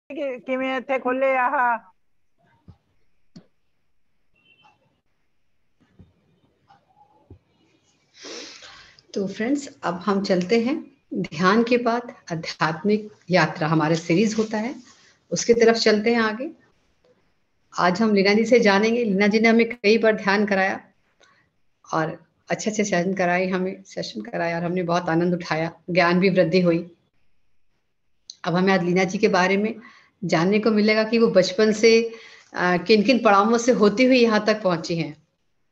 किमें थे खोले आहा। तो फ्रेंड्स, अब हम चलते हैं ध्यान के बाद आध्यात्मिक यात्रा हमारा सीरीज होता है, उसकी तरफ चलते हैं आगे। आज हम लीना जी से जानेंगे। लीना जी ने हमें कई बार ध्यान कराया और अच्छे अच्छे सेशन कराए और हमने बहुत आनंद उठाया, ज्ञान भी वृद्धि हुई। अब हमें आज लीना जी के बारे में जानने को मिलेगा कि वो बचपन से किन किन पड़ावों से होती हुई यहाँ तक पहुंची हैं।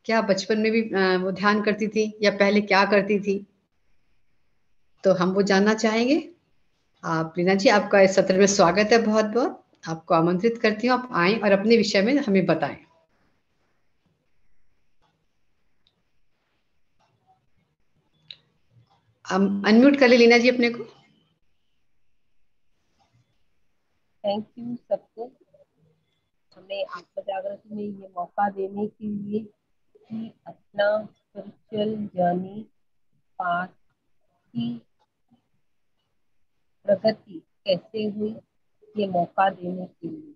क्या बचपन में भी वो ध्यान करती थी या पहले क्या करती थी, तो हम वो जानना चाहेंगे। आप लीना जी, आपका इस सत्र में स्वागत है। बहुत बहुत आपको आमंत्रित करती हूँ, आप आएं और अपने विषय में हमें बताएं। अनम्यूट कर ले लीना जी अपने को। थैंक यू सबको हमें आत्म जागृति में ये मौका देने के लिए कि अपना स्पिरिचुअल जर्नी पाथ की प्रगति कैसे हुई, ये मौका देने के लिए।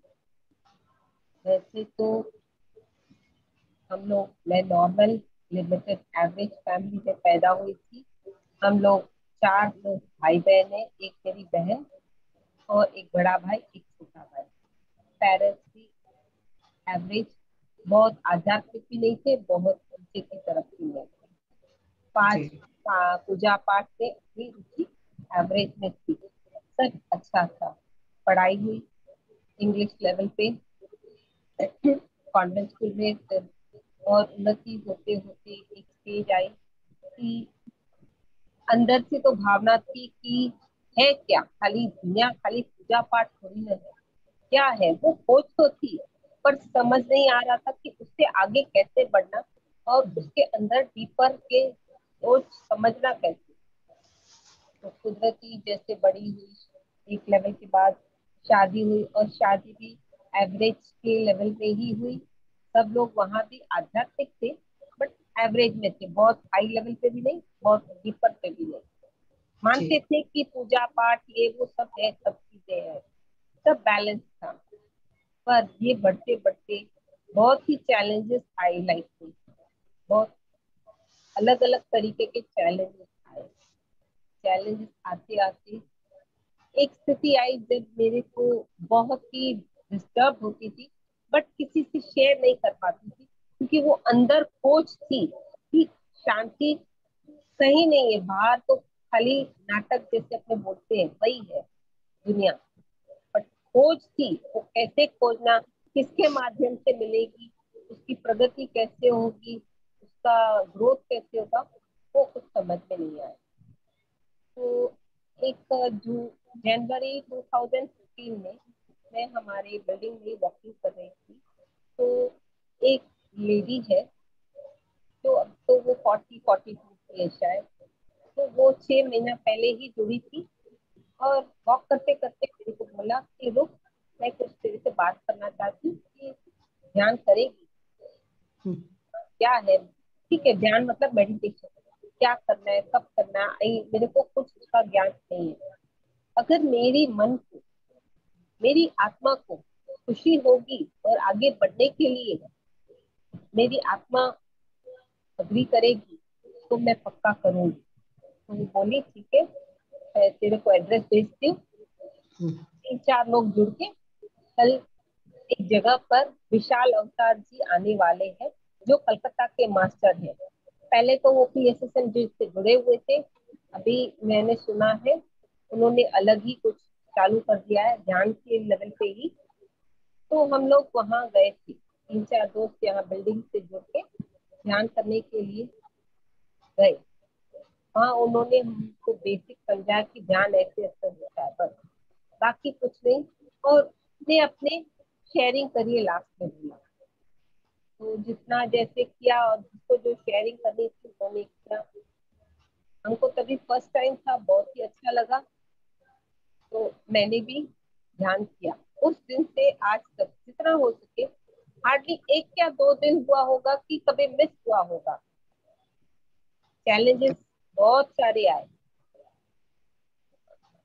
वैसे तो हम लोग, मैं नॉर्मल लिमिटेड एवरेज फैमिली में पैदा हुई थी। हम लोग 4 लोग भाई बहन हैं, एक मेरी बहन और एक बड़ा भाई, एक छोटा भाई। पेरेंट्स भी एवरेज, बहुत आध्यात्मिक भी नहीं थे, बहुत नीचे की तरफ भी नहीं थे। पूजा पाठ में अपनी रुचि एवरेज में थी, सब अच्छा था। पढ़ाई हुई इंग्लिश लेवल पे कॉन्वेंट स्कूल में, और उन्नति होते होते एक स्टेज आई कि अंदर से तो भावना थी कि है क्या, खाली दुनिया खाली पूजा पाठ थोड़ी ना है, क्या है वो खोज तो थी, पर समझ नहीं आ रहा था कि उससे आगे कैसे बढ़ना और उसके अंदर डीपर के सोच समझना कैसे। तो कुदरती जैसे बड़ी हुई, एक लेवल के बाद शादी हुई, और शादी भी एवरेज के लेवल पे ही हुई। सब लोग वहां भी आध्यात्मिक थे, बट एवरेज में थे, बहुत हाई लेवल पे भी नहीं, बहुत डीपर पे भी नहीं। मानते थे कि पूजा पाठ ये वो सब है, सब चीजें हैं, सब बैलेंस था। पर ये बढ़ते बढ़ते बहुत ही चैलेंजेस आए लाइफ में, बहुत अलग अलग तरीके के चैलेंजेस आए। चैलेंजेस आते आते एक स्थिति आई जब मेरे को बहुत ही डिस्टर्ब होती थी, बट किसी से शेयर नहीं कर पाती थी, क्योंकि वो अंदर खोज थी कि शांति कहीं नहीं है, बाहर तो खाली नाटक जैसे अपने बोलते हैं वही है दुनिया, बट खोज थी। वो कैसे खोजना, किसके माध्यम से मिलेगी, उसकी प्रगति कैसे होगी, उसका ग्रोथ कैसे होगा, वो कुछ समझ में नहीं आया। तो एक जनवरी 2015 में मैं हमारे बिल्डिंग में वॉकिंग कर रही थी, तो एक लेडी है, तो अब तो वो 42 की है शायद, तो वो 6 महीना पहले ही जुड़ी थी। और वॉक करते करते मेरे को बोला कि रुक, मैं कुछ तेरे से बात करना चाहती हूँ कि ध्यान करेगी। क्या है, ठीक है, ध्यान मतलब मेडिटेशन, क्या करना है, कब करना है, मेरे को कुछ उसका ज्ञान नहीं है। अगर मेरी मन को, मेरी आत्मा को खुशी होगी और आगे बढ़ने के लिए मेरी आत्मा अग्री करेगी, तो मैं पक्का करूंगी। तो वो बोली ठीक है, मैं तेरे को एड्रेस भेजती हूँ। 3-4 लोग जुड़ के कल एक जगह पर विशाल अवतार जी आने वाले हैं, जो कलकत्ता के मास्टर हैं। पहले तो वो PSSM जी से जुड़े हुए थे, अभी मैंने सुना है उन्होंने अलग ही कुछ चालू कर दिया है, ध्यान के लेवल पे ही। तो हम लोग वहां गए थे, 3-4 दोस्त यहाँ बिल्डिंग से जुड़ के ध्यान करने के लिए गए। हाँ, उन्होंने हमको बेसिक समझा कि ध्यान ऐसे ऐसे होता है, बस बाकी कुछ नहीं। और ने अपने शेयरिंग करिए लास्ट में बोला, तो जितना जैसे किया और जिसको जो शेयरिंग करनी थी उन्होंने किया। हमको तभी फर्स्ट टाइम था, बहुत ही अच्छा लगा, तो मैंने भी ध्यान किया। उस दिन से आज तक जितना हो सके, हार्डली 1 या 2 दिन हुआ होगा कि कभी मिस हुआ होगा। चैलेंजेस बहुत सारे आए,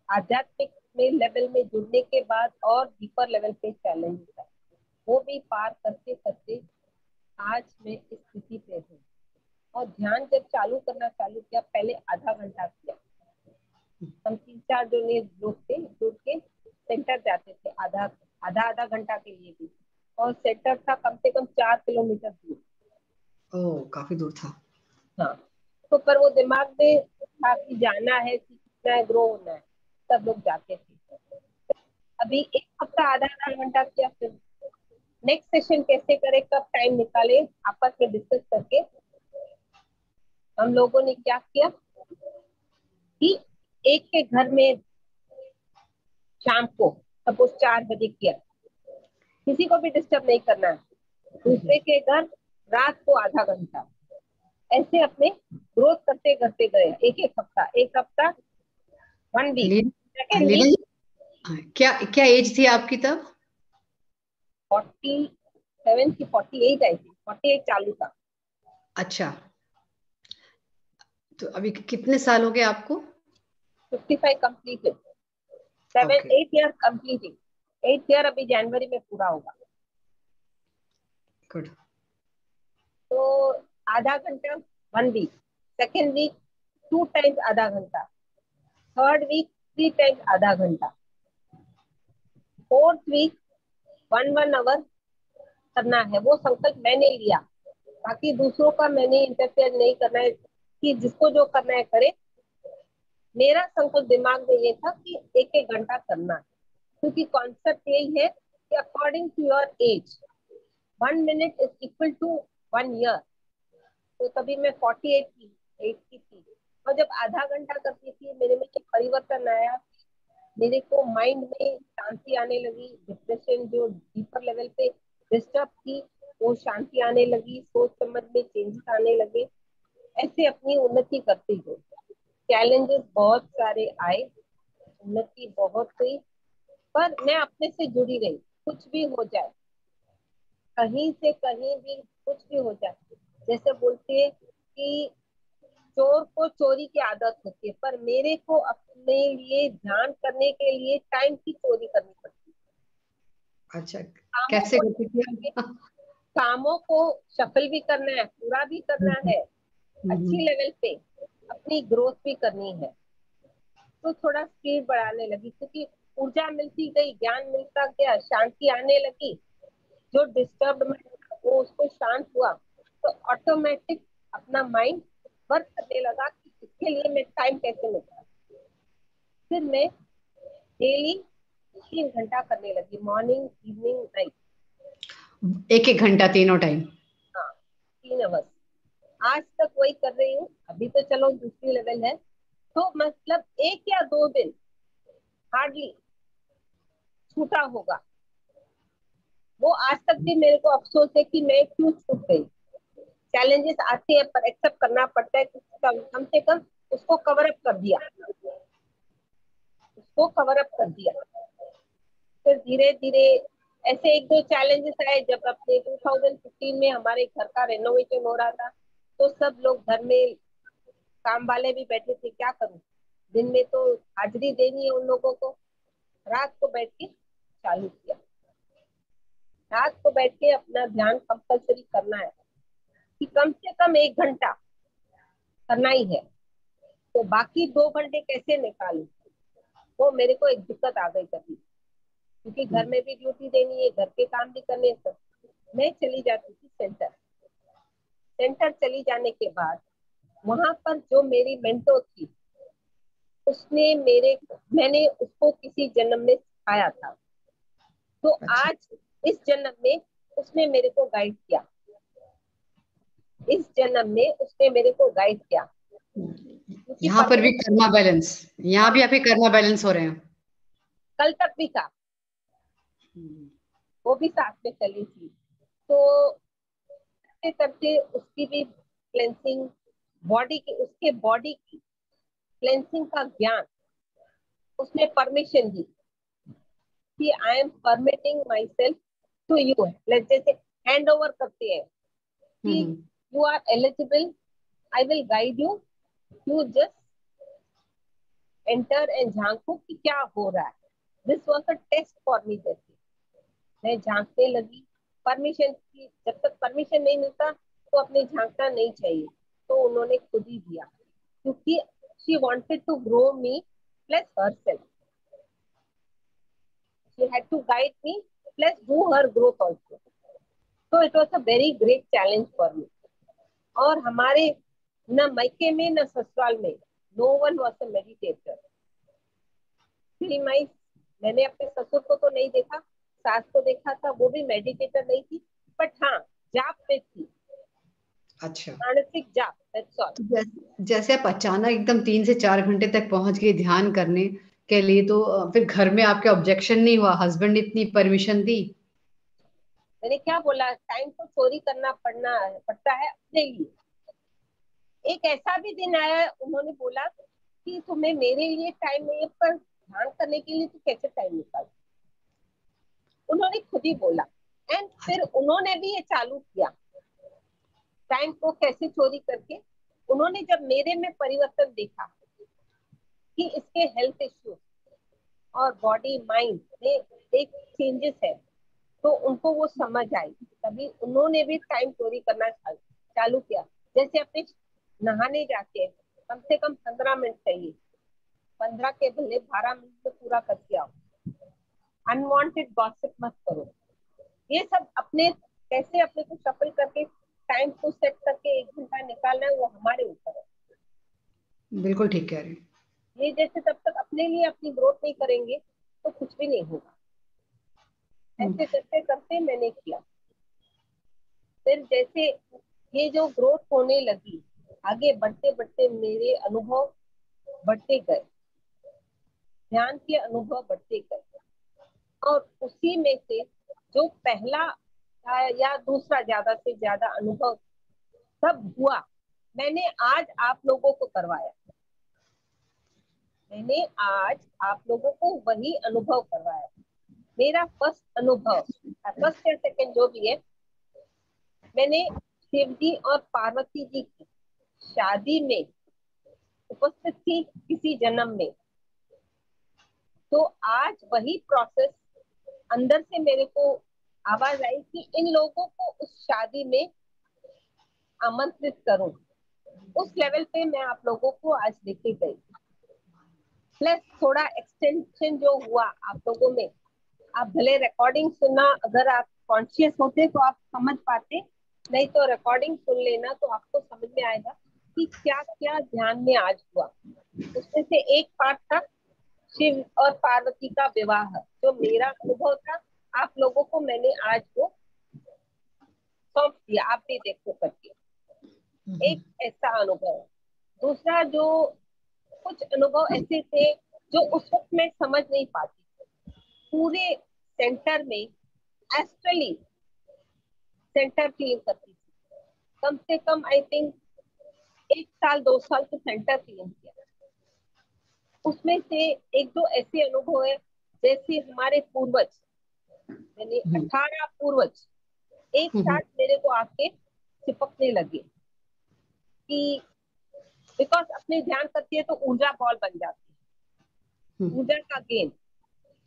आध्यात्मिक में लेवल में जुड़ने के बाद और डीपर लेवल पे चैलेंज है, वो भी पार करते करते आज मैं इस स्थिति पे हूँ। और ध्यान जब चालू किया, पहले आधा घंटा किया। हम 3-4 जो लोग थे जुड़ के सेंटर जाते थे, आधा आधा घंटा के लिए भी। और सेंटर था कम से कम 4 किलोमीटर दूर। ओह, काफी दूर था। हाँ, तो पर वो दिमाग में था कि जाना है, सीखना है, ग्रो होना है, सब लोग जाते थे। अभी एक हफ्ता आधा घंटा किया, फिर नेक्स्ट सेशन कैसे करें, कब टाइम निकाले, आपस में डिस्कस करके हम लोगों ने क्या किया कि एक के घर में शाम को सपोज 4 बजे किया, किसी को भी डिस्टर्ब नहीं करना है। दूसरे के घर रात को आधा घंटा, ऐसे अपने ग्रोथ करते करते गए। एक हफ्ता 1 वीक, सेकेंड लीना वीक। जी, क्या क्या एज थी आपकी तब? 47 की 48 आई थी, 48 चालू था। अच्छा, तो अभी कितने साल हो गए आपको? 55 कंप्लीटेड, 8 ईयर कंप्लीटिंग, 8 ईयर अभी जनवरी में पूरा होगा। गुड। तो आधा घंटा 1 वीक, सेकेंड वीक 2 टाइम्स आधा घंटा, थर्ड वीक 3 टाइम्स आधा घंटा, फोर्थ वीक 1 आवर करना है। वो संकल्प मैंने लिया, बाकी दूसरों का मैंने इंटरफेयर नहीं करना है, कि जिसको जो करना है करे। मेरा संकल्प दिमाग में ये था कि 1-1 घंटा करना है, क्योंकि कॉन्सेप्ट यही है कि according to your age 1 minute is equal to 1 year. तो तभी मैं 48 की 8 की थी, और जब आधा घंटा करती थी मेरे में एक परिवर्तन आया। मेरे को माइंड में शांति आने लगी, डिप्रेशन जो डीपर लेवल पे डिस्टर्ब थी वो शांति आने लगी, सोच समझ में चेंजेस आने लगे। ऐसे अपनी उन्नति करती गई। चैलेंजेस बहुत सारे आए, उन्नति बहुत हुई, पर मैं अपने से जुड़ी रही। कुछ भी हो जाए, कहीं से कहीं भी कुछ भी हो जाए, जैसे बोलते हैं कि चोर को चोरी की आदत होती है, पर मेरे को अपने लिए ध्यान करने के लिए टाइम की चोरी करनी पड़ती है। अच्छा, कामों कैसे को करती थी आप? कामों को सफल भी करना है, पूरा भी करना है, अच्छी लेवल पे अपनी ग्रोथ भी करनी है। तो थोड़ा स्पीड बढ़ाने लगी, क्योंकि ऊर्जा मिलती गई, ज्ञान मिलता गया, शांति आने लगी। जो डिस्टर्ब वो उसको शांत हुआ, तो ऑटोमेटिक अपना माइंड वर्क करने लगा कि इसके लिए मैं टाइम कैसे निकालूं। फिर मैं डेली 3 घंटा करने लगी, मॉर्निंग इवनिंग नाइट। 1-1 घंटा तीनों टाइम? हाँ, 3 आवर्स। आज तक वही कर रही हूँ। अभी तो चलो दूसरी लेवल है, तो मतलब 1 या 2 दिन हार्डली छूटा होगा। वो आज तक भी मेरे को अफसोस है कि मैं क्यों छूट गई। चैलेंजेस आते हैं पर एक्सेप्ट करना पड़ता है कि कम से कम उसको कवर अप कर दिया, उसको कवर अप कर दिया। फिर धीरे धीरे ऐसे 1-2 चैलेंजेस आए। जब अपने 2015 में हमारे घर का रेनोवेशन हो रहा था, तो सब लोग घर में काम वाले भी बैठे थे, क्या करूं, दिन में तो हाजिरी देनी है उन लोगों को। रात को बैठ के चालू किया, रात को बैठ के अपना ध्यान कंपल्सरी करना है, कि कम से कम 1 घंटा करना ही है। तो बाकी 2 घंटे कैसे निकालूं, वो मेरे को एक दिक्कत आ गई कभी, क्योंकि घर में भी ड्यूटी देनी है, घर के काम भी करने हैं। तो मैं चली जाती थी सेंटर। सेंटर चली जाने के बाद वहां पर जो मेरी मेंटोर थी, उसने मैंने उसको किसी जन्म में सिखाया था, तो अच्छा, आज इस जन्म में उसने मेरे को गाइड किया, इस जन्म में उसने मेरे को गाइड किया। क्योंकि यहाँ पर भी कर्मा बैलेंस, यहाँ भी आपके कर्मा बैलेंस हो रहे हैं? कल तक भी था, वो भी साथ में चली थी। तो करते करते उसकी भी क्लेंसिंग, बॉडी की क्लेंसिंग का ज्ञान उसने परमिशन दी कि I am permitting myself to you. जैसे हैंड ओवर करते हैं कि you are eligible, I will guide you, you just enter and झांको कि क्या हो रहा है। This was a test for me. जैसे मैं झांकने लगी, परमिशन की, जब तक परमिशन नहीं मिलता तो अपने झांकना नहीं चाहिए, तो उन्होंने खुद ही दिया, क्योंकि she wanted to grow me plus herself, she had to guide me plus do her growth also. तो it was a very great challenge for me. और हमारे न मायके में न ससुराल में no one was a meditator till my. मैंने अपने ससुर को तो नहीं देखा, सास को देखा था, वो भी मेडिटेटर नहीं थी, बट हाँ जाप पे थी, अच्छा, मानसिक जाप, दैट्स ऑल। तो जैसे आप अचानक एकदम 3 से 4 घंटे तक पहुंच गए ध्यान करने के लिए, तो फिर घर में आपके ऑब्जेक्शन नहीं हुआ? हस्बैंड ने इतनी परमिशन दी? मैंने क्या बोला, टाइम तो चोरी करना पड़ता है अपने लिए। एक ऐसा भी दिन आया, उन्होंने बोला कि तुम्हें मेरे लिए टाइम नहीं है, पर ध्यान करने के लिए तू कैसे टाइम निकाल, उन्होंने खुद ही बोला। एंड फिर उन्होंने भी ये चालू किया, टाइम को कैसे चोरी करके। उन्होंने जब मेरे में परिवर्तन देखा कि इसके हेल्थ इश्यू और बॉडी माइंड में एक चेंजेस है, तो उनको वो समझ आई, तभी उन्होंने भी टाइम चोरी करना चालू किया। जैसे अपने नहाने जाते हैं, कम से कम 15 मिनट चाहिए, 15 के भले 12 मिनट में पूरा करके आओ। अनवांटेड गॉसिप मत करो। ये सब अपने कैसे अपने को सफल करके टाइम को सेट करके 1 घंटा निकालना है, वो हमारे ऊपर है। बिल्कुल ठीक कह रहे हैं। ये जैसे तब तक अपने लिए अपनी ग्रोथ नहीं करेंगे तो कुछ भी नहीं होगा। हम्म, ऐसे करते करते मैंने किया। फिर जैसे ये जो ग्रोथ होने लगी, आगे बढ़ते बढ़ते मेरे अनुभव बढ़ते गए, ध्यान के अनुभव बढ़ते गए, और उसी में से जो पहला या दूसरा ज्यादा से ज्यादा अनुभव सब हुआ, मैंने आज आप लोगों को करवाया। मैंने आज आप लोगों को वही अनुभव करवाया। मेरा फर्स्ट अनुभव, फर्स्ट या सेकंड जो भी है, मैंने शिव जी और पार्वती जी की शादी में उपस्थित थी किसी जन्म में। तो आज वही प्रोसेस अंदर से मेरे को आवाज आई कि इन लोगों को उस शादी में आमंत्रित करूं। उस लेवल पे मैं आप लोगों को आज लेके गई, प्लस थोड़ा एक्सटेंशन जो हुआ आप लोगों में। आप भले रिकॉर्डिंग सुनना, अगर आप कॉन्शियस होते तो आप समझ पाते, नहीं तो रिकॉर्डिंग सुन लेना तो आपको समझ में आएगा कि क्या क्या ध्यान में आज हुआ। उसमें से एक पार्ट था शिव और पार्वती का विवाह, जो मेरा अनुभव था, आप लोगों को मैंने आज वो सौंप दिया, आप भी देखो करके। एक ऐसा अनुभव। दूसरा, जो कुछ अनुभव ऐसे थे जो उस वक्त मैं समझ नहीं पाती। पूरे सेंटर में एस्ट्रली सेंटर क्लीन करती थी, कम से कम आई थिंक 1 साल 2 साल तो सेंटर क्लीन किया। उसमें से एक दो ऐसे अनुभव है, जैसे हमारे पूर्वज, मैंने 18 पूर्वज एक साथ मेरे को आके चिपकने लगे कि बिकॉज अपने ध्यान करती है तो ऊर्जा बॉल बन जाती है, ऊर्जा का गेन।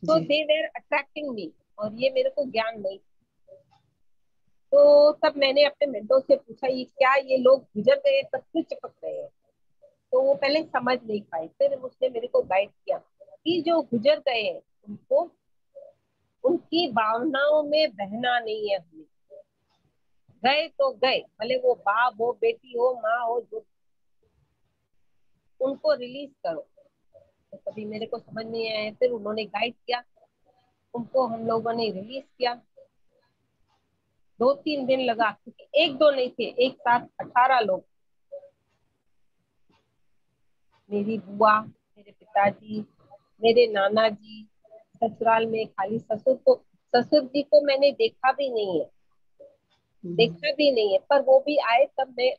तो दे वेर अट्रैक्टिंग मी, और ये मेरे को ज्ञान नहीं। तो तब मैंने अपने मेंटोर से पूछा, ये क्या ये लोग गुजर गए तब क्यों चिपक रहे हैं? तो वो पहले समझ नहीं पाए, फिर उसने मेरे को गाइड किया कि जो गुजर गए हैं उनको उनकी भावनाओं में बहना नहीं है। हमें गए तो गए, भले वो बाप हो, बेटी हो, माँ हो, जो, उनको रिलीज करो। तो कभी मेरे को समझ नहीं आया, फिर उन्होंने गाइड किया, उनको हम लोगों ने रिलीज किया। 2-3 दिन लगा, क्योंकि एक दो नहीं थे, एक साथ 18 लोग। मेरी बुआ, मेरे पिताजी, मेरे नाना जी, ससुराल में खाली ससुर जी को मैंने देखा भी नहीं है, देखा भी नहीं है, पर वो भी आए तब मैं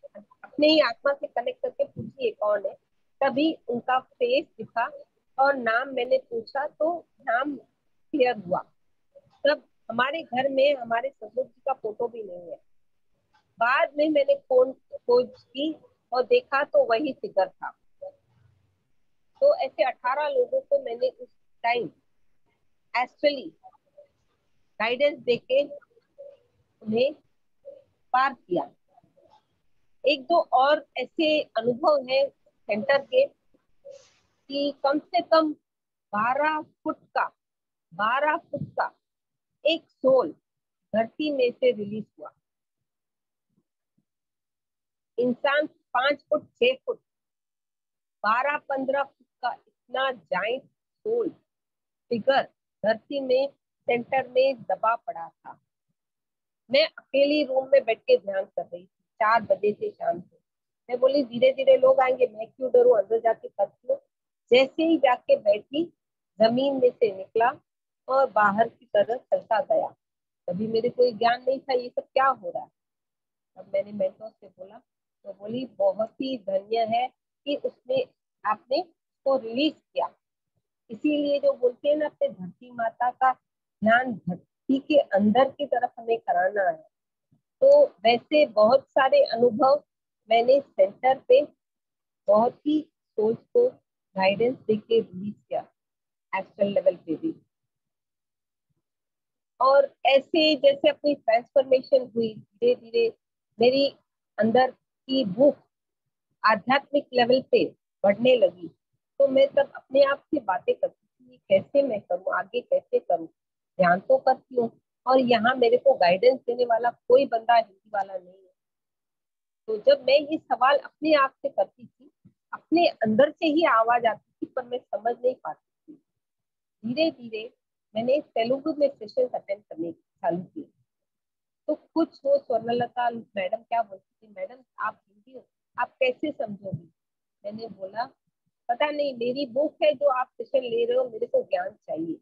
अपने ही आत्मा से कनेक्ट करके पूछी ये कौन है, तभी उनका फेस दिखा और नाम मैंने पूछा तो नाम क्लियर हुआ। तब हमारे घर में हमारे ससुर जी का फोटो भी नहीं है। बाद में मैंने खोज की और देखा तो वही फिगर था। तो ऐसे 18 लोगों को मैंने उस टाइम एस्ट्रली गाइडेंस देके उन्हें पार किया। एक दो और ऐसे अनुभव है सेंटर के कि कम से कम 12 फुट का एक सोल धरती में से रिलीज हुआ। इंसान 5 फुट 6 फुट 12-15 फुट का इतना जाइंट सोल फिगर धरती में सेंटर में दबा पड़ा था। मैं अकेली रूम में बैठ के ध्यान कर रही थी 4 बजे से शाम से। मैं बोली धीरे धीरे लोग आएंगे, मैं क्यों डरूं, अंदर जाके करती हूँ। जैसे ही जाके बैठी जमीन में से निकला और बाहर की तरफ चलता गया। कभी मेरे कोई ज्ञान नहीं था ये सब क्या हो रहा है। अब मैंने मेंटोर से बोला तो बोली बहुत ही धन्य है कि उसने आपने उसको रिलीज किया। इसीलिए जो बोलते हैं ना अपने धरती माता का ध्यान धरती के अंदर की तरफ हमें कराना है। तो वैसे बहुत सारे अनुभव मैंने सेंटर पे बहुत ही सोच को गाइडेंस देके रिलीज किया एस्ट्रल लेवल पे भी। और ऐसे जैसे अपनी ट्रांसफॉर्मेशन हुई धीरे धीरे मेरी अंदर की भूख आध्यात्मिक लेवल पे बढ़ने लगी। तो मैं तब अपने आप से बातें करती थी कैसे मैं करूँ, आगे कैसे करूँ। ध्यान तो करती हूँ और यहाँ मेरे को गाइडेंस देने वाला कोई बंदा हिंदी वाला नहीं है। तो जब मैं ये सवाल अपने आप से करती थी अपने अंदर से ही आवाज आती थी पर मैं समझ नहीं पाती थी। धीरे धीरे मैंने तेलुगु में सेशन अटेंड करने चालू किए। तो कुछ वो स्वर्णलता मैडम क्या बोलती थी, मैडम आप हिंदी हो, आप कैसे समझोगी। मैंने बोला पता नहीं, मेरी बुक है जो आप सेशन ले रहे हो, मेरे को ज्ञान चाहिए।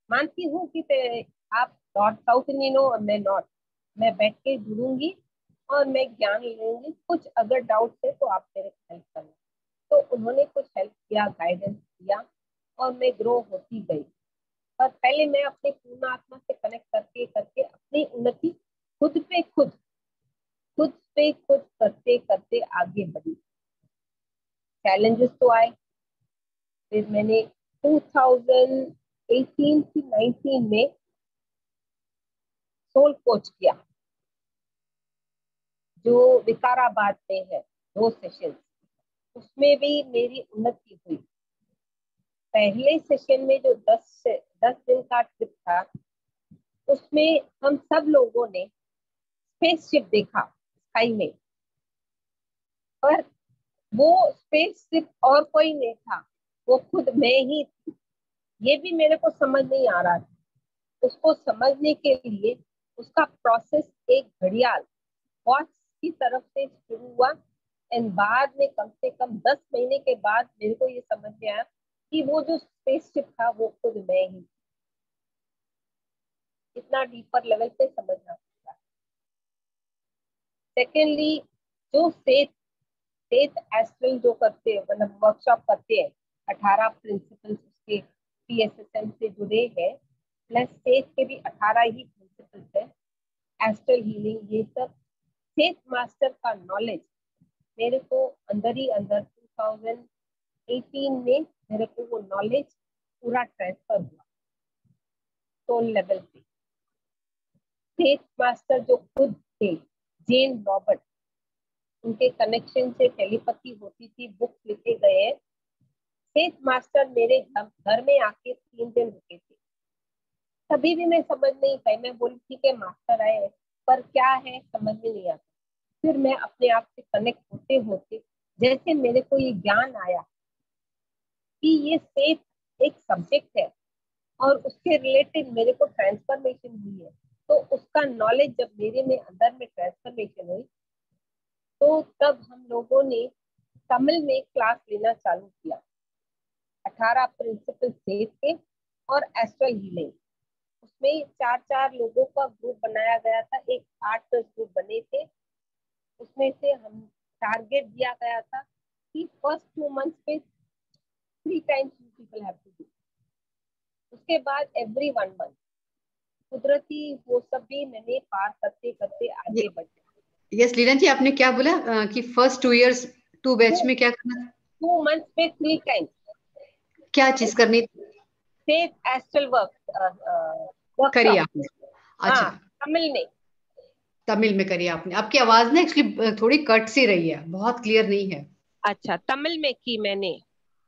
मानती हूँ कि आप नॉर्थ साउथ इंडियन हो और मैं नॉर्थ, मैं बैठ के जुड़ूंगी और मैं ज्ञान लूंगी। कुछ अगर डाउट है तो आप मेरे हेल्प करना। तो उन्होंने कुछ हेल्प किया, गाइडेंस दिया और मैं ग्रो होती गई। पर पहले मैं अपने पूर्ण आत्मा से कनेक्ट करके करके अपनी उन्नति खुद पे खुद करते करते आगे बढ़ी। चैलेंजेस तो आए। फिर मैंने 2018 से 19 में सोल कोच किया जो विकाराबाद में है, 2 सेशन। उसमें भी मेरी उन्नति हुई। पहले सेशन में जो 10 दिन का ट्रिप था उसमें हम सब लोगों ने स्पेसशिप देखा स्काई में। पर वो स्पेसशिप और कोई नहीं था, वो खुद मैं ही थी। ये भी मेरे को समझ नहीं आ रहा था। उसको समझने के लिए उसका प्रोसेस एक घड़ियाल वॉच की तरफ से शुरू हुआ एंड बाद में कम से कम 10 महीने के बाद मेरे को ये समझ में आया कि वो जो स्पेसशिप था वो खुद मैं ही। इतना डीपर लेवल पे समझना पड़ता है। सेकेंडली जो फेथ एस्ट्रल जो करते हैं, मतलब वर्कशॉप करते हैं, 18 प्रिंसिपल्स उसके PSSM से जुड़े हैं, प्लस फेथ के भी 18 ही प्रिंसिपल्स है। एस्ट्रल हीलिंग ये सब फेथ मास्टर का नॉलेज मेरे को अंदर ही अंदर 2018 में मेरे को वो नॉलेज पूरा ट्रांसफर हुआ सोल लेवल पे। फेथ मास्टर जो खुद थे जेन रॉबर्ट, उनके कनेक्शन से टेलीपैथी होती थी, बुक्स लिखे गए हैं। फेथ मास्टर मेरे घर में आके 3 दिन रुके थे। तभी भी मैं समझ नहीं पाई। मैं बोली ठीक है मास्टर आए पर क्या है समझ में नहीं आता। फिर मैं अपने आप से कनेक्ट होते होते जैसे मेरे को ये ज्ञान आया कि ये फेथ एक सब्जेक्ट है और उसके रिलेटेड मेरे को ट्रांसफॉर्मेशन हुई है। तो उसका नॉलेज जब मेरे में अंदर में ट्रांसफॉर्मेशन हुई तो तब हम लोगों ने तमिल में क्लास लेना चालू किया। 18 प्रिंसिपल फेथ के और एस्ट्रल हीलिंग। उसमें 4-4 लोगों का ग्रुप बनाया गया था। एक 8-10 ग्रुप बने थे। उसमें से हम टारगेट दिया गया था कि फर्स्ट 2 मंथ्स पे 3 times people have to do. उसके बाद एवरी 1 month कुदरती वो सब भी मैंने पार करते करते आगे बढ़े। यस लीना जी, आपने क्या बोला कि फर्स्ट 2 years 2 बैच में क्या करना था? 2 months पे 3 times क्या चीज करनी थी? सेफ एस्ट्रल वर्क करिए आपने? अच्छा, हाँ, तमिल में। तमिल में करिए आपने। आपकी आवाज ना एक्चुअली थोड़ी कट सी रही है, बहुत क्लियर नहीं है। अच्छा, तमिल में की मैंने।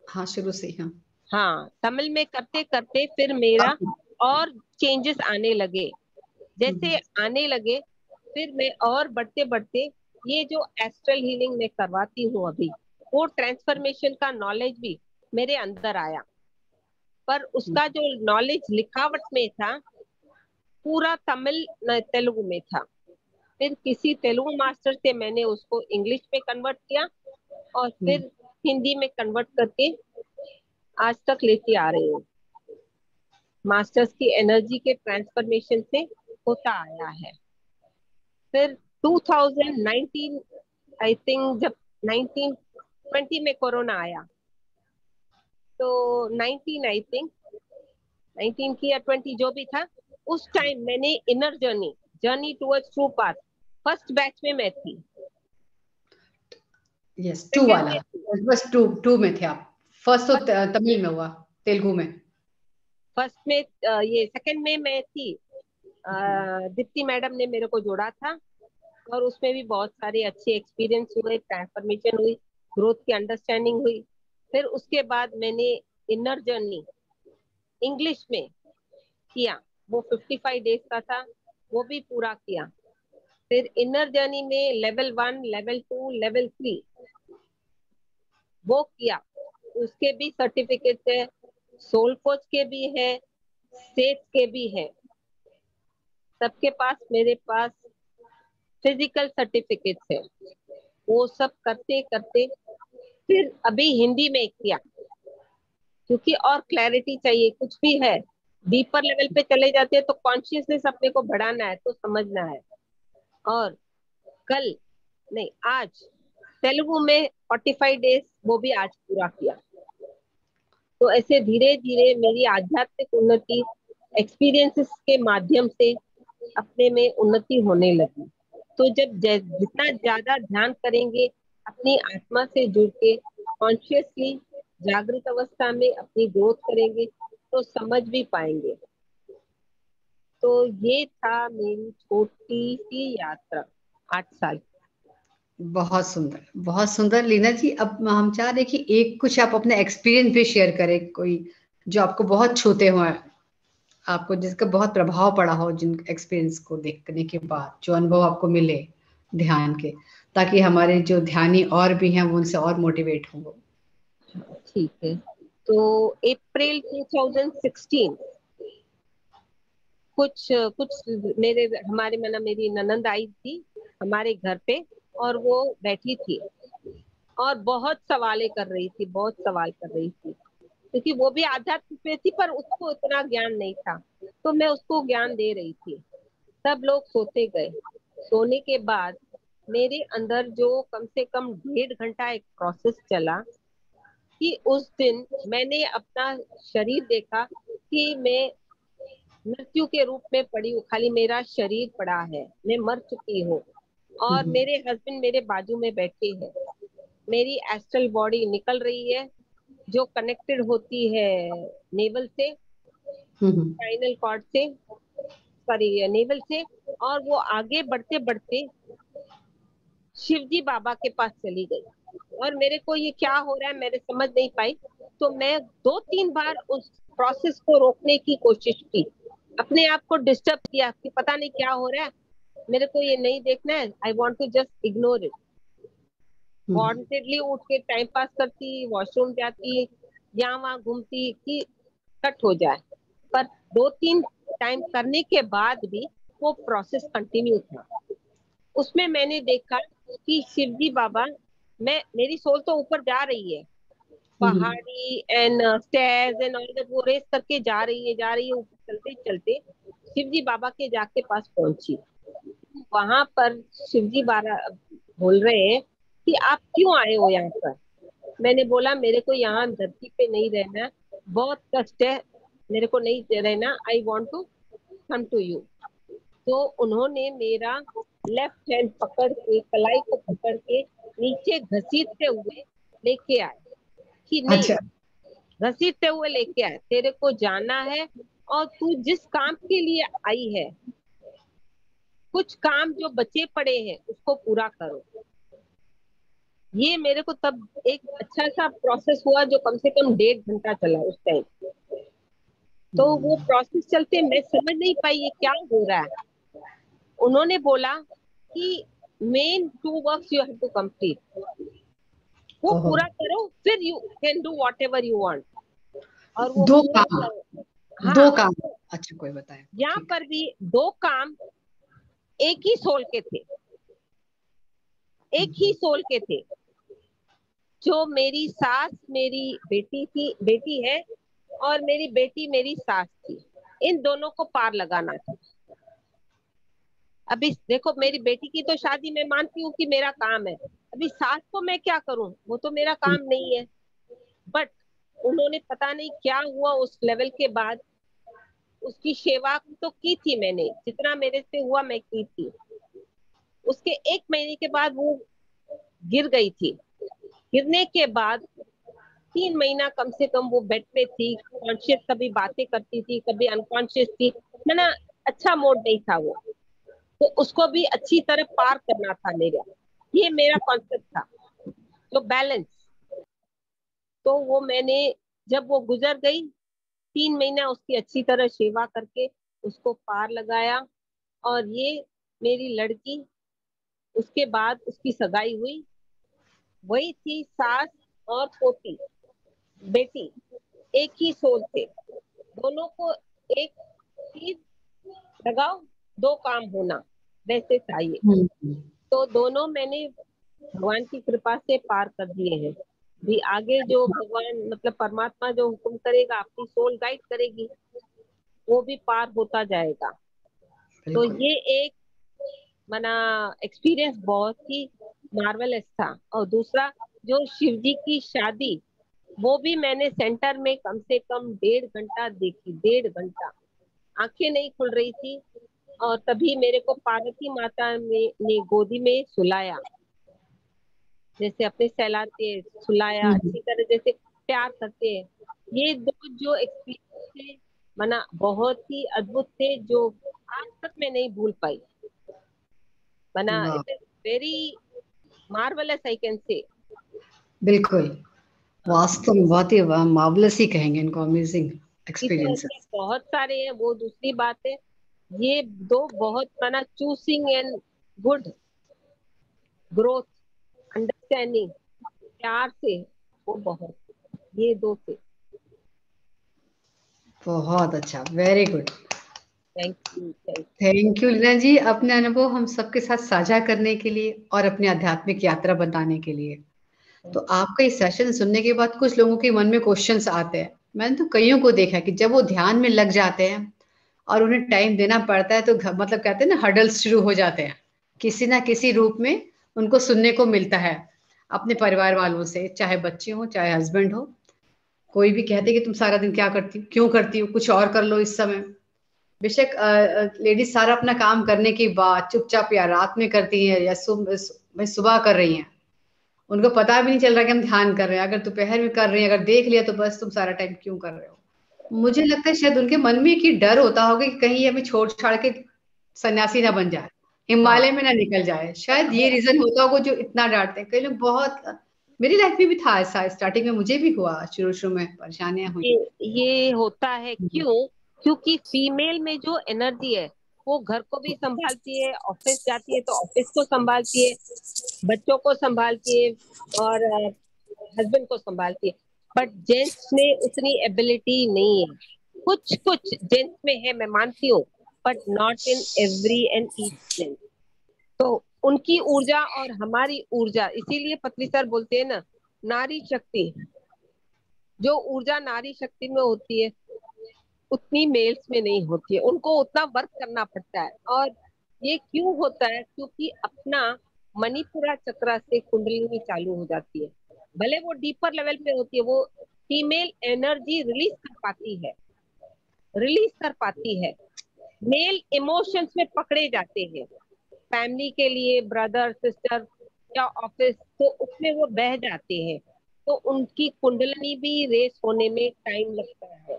हाँ, शुरू से ही, हाँ। हाँ, तमिल में करते करते फिर मेरा और चेंजेस आने लगे। जैसे आने लगे फिर मैं और बढ़ते बढ़ते ये जो एस्ट्रल हीलिंग मैं करवाती हूँ अभी, वो ट्रांसफॉर्मेशन का नॉलेज भी मेरे अंदर आया। पर उसका जो नॉलेज लिखावट में था पूरा तमिल तेलुगु में था। फिर किसी तेलुगु मास्टर से मैंने उसको इंग्लिश में कन्वर्ट किया और फिर हिंदी में कन्वर्ट करके आज तक लेके आ रही हूँ। मास्टर्स की एनर्जी के ट्रांसफॉर्मेशन से होता आया है। फिर 2019 आई थिंक, जब 1920 में कोरोना आया तो 19 आई थिंक 19 की या 20 जो भी था, उस टाइम मैंने inner journey journey towards true path first batch में मैं थी। यस, 2 वाला, बस 2 में थे आप। फर्स्ट तो तमिल में हुआ, तेलुगु में। फर्स्ट में ये सेकंड में मैं थी। दीप्ति मैडम ने मेरे को जोड़ा था और उसमें भी बहुत सारे अच्छे एक्सपीरियंस हुए, ट्रांसफॉर्मेशन हुई, ग्रोथ की अंडरस्टैंडिंग हुई। फिर उसके बाद मैंने इनर जर्नी इंग्लिश में किया, वो 55 डेज का था, वो भी पूरा किया। फिर इनर जर्नी में लेवल 1, लेवल 2, लेवल 3 वो किया। उसके भी सर्टिफिकेट है, सोल कोच के भी है, स्टेट के भी है, सबके पास मेरे पास फिजिकल सर्टिफिकेट है। वो सब करते करते फिर अभी हिंदी में किया, क्योंकि और क्लैरिटी चाहिए। कुछ भी है डीपर लेवल पे चले जाते हैं तो कॉन्शियसनेस अपने को बढ़ाना है तो समझना है। और कल नहीं, आज तेलुगु में 45 डेज वो भी आज पूरा किया। तो ऐसे धीरे धीरे मेरी आध्यात्मिक उन्नति एक्सपीरियंसेस के माध्यम से अपने में उन्नति होने लगी। तो जब जितना ज्यादा ध्यान करेंगे, अपनी आत्मा से जुड़ के कॉन्शियसली जागृत अवस्था में अपनी ग्रोथ करेंगे तो समझ भी पाएंगे। तो ये था मेरी छोटी सी यात्रा 8 साल। बहुत सुंदर, बहुत सुंदर लीना जी। अब हम चाह रहे कि एक कुछ आप अपना एक्सपीरियंस भी शेयर करें, कोई जो आपको बहुत छूते हो, आपको जिसका बहुत प्रभाव पड़ा हो, जिन एक्सपीरियंस को देखने के बाद जो अनुभव आपको मिले ध्यान के, ताकि हमारे जो ध्यानी और भी हैं वो उनसे और मोटिवेट हों। ठीक है, तो अप्रैल 2016 कुछ कुछ मेरे हमारे मेरी ननंद आई थी हमारे घर पे, और वो बैठी थी और बहुत सवालें कर रही थी, बहुत सवाल कर रही थी, क्योंकि वो भी आध्यात्म पे थी पर उसको इतना ज्ञान नहीं था। तो मैं उसको ज्ञान दे रही थी। सब लोग सोते गए। सोने के बाद मेरे अंदर जो कम से कम 1.5 घंटा एक प्रोसेस चला कि उस दिन मैंने अपना शरीर देखा कि मैं मृत्यु के रूप में पड़ी हूँ, खाली मेरा शरीर पड़ा है, मैं मर चुकी हूँ। और मेरे हस्बैंड मेरे बाजू में बैठे हैं। मेरी एस्ट्रल बॉडी निकल रही है जो कनेक्टेड होती है नेवल से, स्पाइनल कॉर्ड से, सॉरी नेवल से, और वो आगे बढ़ते बढ़ते शिवजी बाबा के पास चली गई। और मेरे को ये क्या हो रहा है मैंने समझ नहीं पाई। तो मैं 2-3 बार उस प्रोसेस को रोकने की कोशिश की, अपने आप को डिस्टर्ब किया कि पता नहीं क्या हो रहा है, मेरे को ये नहीं देखना है, I want to just ignore it. Wantedly उठ के टाइम पास करती, वॉशरूम जाती, यहाँ वहां घूमती कि कट हो जाए। पर 2-3 टाइम करने के बाद भी वो प्रोसेस कंटिन्यू था। उसमें मैंने देखा कि शिवजी बाबा, मैं मेरी सोल तो ऊपर जा रही है, पहाड़ी and stairs and all that, वो रेस करके जा रही है ऊपर चलते चलते शिवजी बाबा के जाके पास पहुंची। वहां पर शिवजी बाबा बोल रहे हैं कि आप क्यों आए हो यहाँ पर। मैंने बोला मेरे को यहाँ धरती पे नहीं रहना, बहुत कष्ट है, मेरे को नहीं रहना, I want to come to you. तो उन्होंने मेरा लेफ्ट हैंड पकड़ के, कलाई को पकड़ के नीचे घसीटते हुए लेके आए कि नहीं, अच्छा। घसीटते हुए लेके आए, तेरे को जाना है और तू जिस काम के लिए आई है, कुछ काम जो बचे पड़े हैं उसको पूरा करो। ये मेरे को तब एक अच्छा सा प्रोसेस हुआ जो कम से कम 1.5 घंटा चला उस टाइम। तो वो प्रोसेस चलते मैं समझ नहीं पाई ये क्या हो रहा है। उन्होंने बोला कि main 2 works you have to complete, वो ओहो, पूरा करो, फिर you can do whatever you want. और वो दो पूरा काम, करो। दो हाँ, काम। अच्छा, कोई बताया, यहाँ ठीक। पर भी 2 काम एक ही सोल के थे, एक ही सोल के थे। जो मेरी सास मेरी बेटी थी, बेटी है, और मेरी बेटी मेरी सास थी, इन दोनों को पार लगाना था। अभी देखो, मेरी बेटी की तो शादी मैं मानती हूँ कि मेरा काम है, अभी सास को मैं क्या करूं, वो तो मेरा काम नहीं है। बट उन्होंने पता नहीं क्या हुआ, उस लेवल के बाद उसकी सेवा तो की थी मैंने, जितना मेरे से हुआ मैं की थी। उसके 1 महीने के बाद वो गिर गई थी। गिरने के बाद 3 महीना कम से कम वो बेड पे थी, कॉन्शियस, कभी बातें करती थी, कभी अनकॉन्शियस थी। मैंने, अच्छा मोड नहीं था वो, तो उसको भी अच्छी तरह पार करना था मेरा, ये मेरा कॉन्सेप्ट था। तो बैलेंस, तो वो मैंने, जब वो गुजर गई, 3 महीना उसकी अच्छी तरह सेवा करके उसको पार लगाया। और ये मेरी लड़की, उसके बाद उसकी सगाई हुई, वही थी सास और पोती, बेटी, एक ही सोल थे। दोनों को एक चीज लगाओ, 2 काम होना, वैसे चाहिए। हम्म। तो दोनों मैंने भगवान की कृपा से पार कर दिए हैं। भी आगे जो भगवान, मतलब परमात्मा जो हुक्म करेगा, अपनी सोल गाइड करेगी, वो भी पार होता जाएगा। तो बिल्कुल। ये एक मना एक्सपीरियंस बहुत ही मार्वलस था। और दूसरा, जो शिव जी की शादी, वो भी मैंने सेंटर में कम से कम 1.5 घंटा देखी, 1.5 घंटा, आंखें नहीं खुल रही थी। और तभी मेरे को पार्वती माता ने गोदी में सुलाया, जैसे अपने सहलाते हैं, सुलाया हम्म। अच्छी तरह, जैसे प्यार करते हैं। ये दो जो एक्सपीरियंस थे, मना बहुत ही अद्भुत थे, जो आज तक मैं नहीं भूल पाई। मना वाह, it is very marvellous, I can say. बिल्कुल। वास्तव में बहुत ही मार्वलस ही कहेंगे इनको, अमेजिंग इसे ऐसे एक्सपीरियंसेस। बहुत सारे हैं, वो दूसरी बात है। ये दो बहुत, मना choosing and good growth, understanding, प्यार से, वो बहुत, ये दो थे। बहुत अच्छा, very good. Thank you, thank thank you Leena ji, अपने अनुभव हम सबके साथ साझा करने के लिए और अपनी आध्यात्मिक यात्रा बताने के लिए। तो आपका इस सेशन सुनने के बाद कुछ लोगों के मन में क्वेश्चंस आते हैं। मैंने तो कईयों को देखा कि जब वो ध्यान में लग जाते हैं और उन्हें टाइम देना पड़ता है, तो मतलब कहते हैं ना, हडल्स शुरू हो जाते हैं। किसी ना किसी रूप में उनको सुनने को मिलता है अपने परिवार वालों से, चाहे बच्चे हो चाहे हस्बैंड हो। कोई भी कहते कि तुम सारा दिन क्या करती हो, क्यों करती हो, कुछ और कर लो इस समय। बेशक लेडीज सारा अपना काम करने के बाद चुपचाप या रात में करती हैं या सुबह कर रही हैं, उनको पता भी नहीं चल रहा कि हम ध्यान कर रहे हैं। अगर दोपहर में कर रही हैं, अगर देख लिया तो बस तुम सारा टाइम क्यों कर रहे हो। मुझे लगता है शायद उनके मन में एक ही डर होता होगा कि कहीं ये हमें छोड़ छाड़ के सन्यासी ना बन जाए, हाँ। हिमालय में ना निकल जाए। शायद ये रीजन होता होगा जो इतना डांटते हैं। कई लोग बहुत, मेरी लाइफ में भी था ऐसा, स्टार्टिंग में मुझे भी हुआ, शुरू शुरू में परेशानियां हुई। ये होता है हम्म। क्यों? क्योंकि फीमेल में जो एनर्जी है, वो घर को भी संभालती है, ऑफिस जाती है तो ऑफिस को संभालती है, बच्चों को संभालती है, और हस्बैंड को संभालती है। बट जेंट्स में उतनी एबिलिटी नहीं है। कुछ कुछ जेंट्स में है, मैं मानती हूँ, but not in every and each gents. तो उनकी ऊर्जा और हमारी ऊर्जा, इसीलिए पत्नी सर बोलते हैं ना, नारी शक्ति, जो ऊर्जा नारी शक्ति में होती है, उतनी मेल्स में नहीं होती है। उनको उतना वर्क करना पड़ता है। और ये क्यों होता है? क्योंकि अपना मणिपुरा चक्र से कुंडलिनी चालू हो जाती है। भले वो डीपर लेवल पे होती है, वो फीमेल एनर्जी रिलीज कर पाती है, रिलीज कर पाती है। मेल इमोशंस में पकड़े जाते हैं, फैमिली के लिए, ब्रदर सिस्टर या ऑफिस, तो उसमें वो बह जाते हैं। तो उनकी कुंडलनी भी रेस होने में टाइम लगता है।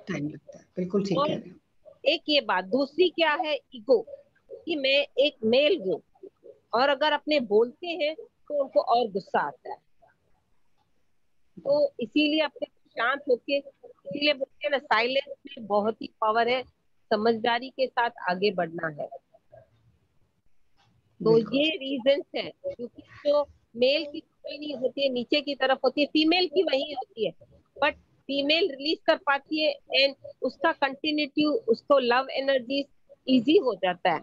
बिल्कुल ठीक और कह रहे हैं। एक ये बात, दूसरी क्या है, ईगो, कि मैं एक मेल हूँ, और अगर अपने बोलते हैं तो उनको और गुस्सा आता है। तो इसीलिए अपने शांत होके, इसीलिए बोलते हैं ना, साइलेंस में बहुत ही पावर है, समझदारी के साथ आगे बढ़ना है। तो बिल्कुल। ये रीजन है, क्योंकि जो मेल की कुंडली होती है नीचे की तरफ होती है, फीमेल की वही होती है, बट फीमेल रिलीज कर पाती है एंड उसका कंटिन्यूटी, उसको लव एनर्जी इजी हो जाता है।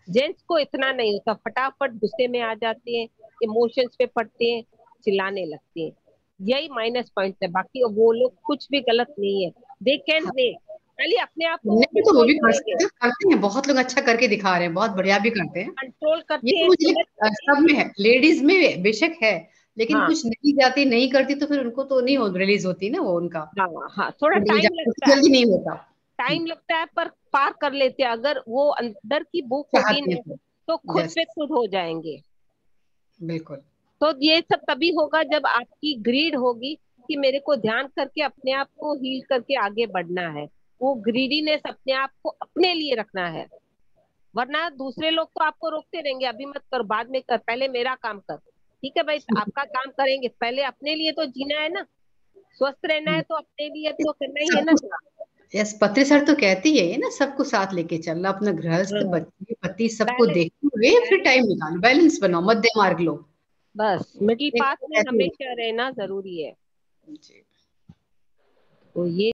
जेंट्स को इतना नहीं होता, फटाफट गुस्से में आ जाते हैं, इमोशंस पे पड़ते हैं, चिल्लाने लगते हैं। यही माइनस पॉइंट है, बाकी वो लोग कुछ भी गलत नहीं है, दे कैन वेट, खाली अपने आप को वो नहीं तो वो कंट्रोल भी कर करेंगे। सकते हैं, करते हैं, बहुत लोग अच्छा करके दिखा रहे हैं, बहुत बढ़िया भी करते हैं। कंट्रोल ये करते तो हैं, मुझे समझ सब में है, लेडीज में बेशक है, लेकिन हाँ कुछ नहीं जाती, नहीं करती तो फिर उनको तो नहीं हो, रिलीज होती ना वो उनका, हाँ हाँ, थोड़ा कुंडली टाइम लगता है, जल्दी नहीं होता। टाइम लगता है, पर पार कर लेते हैं। अगर वो अंदर की भूख होगी चाहते ना, हैं तो तो खुद यस, पे खुद हो जाएंगे। बिल्कुल। तो ये सब तभी होगा जब आपकी ग्रीड होगी कि मेरे को ध्यान करके अपने आप को हील करके आगे बढ़ना है। वो ग्रीडीनेस अपने आप को अपने लिए रखना है, वरना दूसरे लोग तो आपको रोकते रहेंगे, अभी मत कर, बाद में कर, पहले मेरा काम कर। ठीक है भाई, आपका काम करेंगे, पहले अपने लिए तो जीना है ना, स्वस्थ रहना है, तो अपने लिए तो करना ही है ना। सबको, यस, पत्री सर तो कहती है ये ना, सबको साथ लेके चलना, अपना गृहस्थ, हाँ, बच्चे पति सबको बैलेंस, देखते हुए फिर टाइम निकालो, बैलेंस बनाओ, मध्य मार्ग लो। बस मिडिल ये पाथ में कहती है। हमेशा रहना जरूरी है। जी। तो ये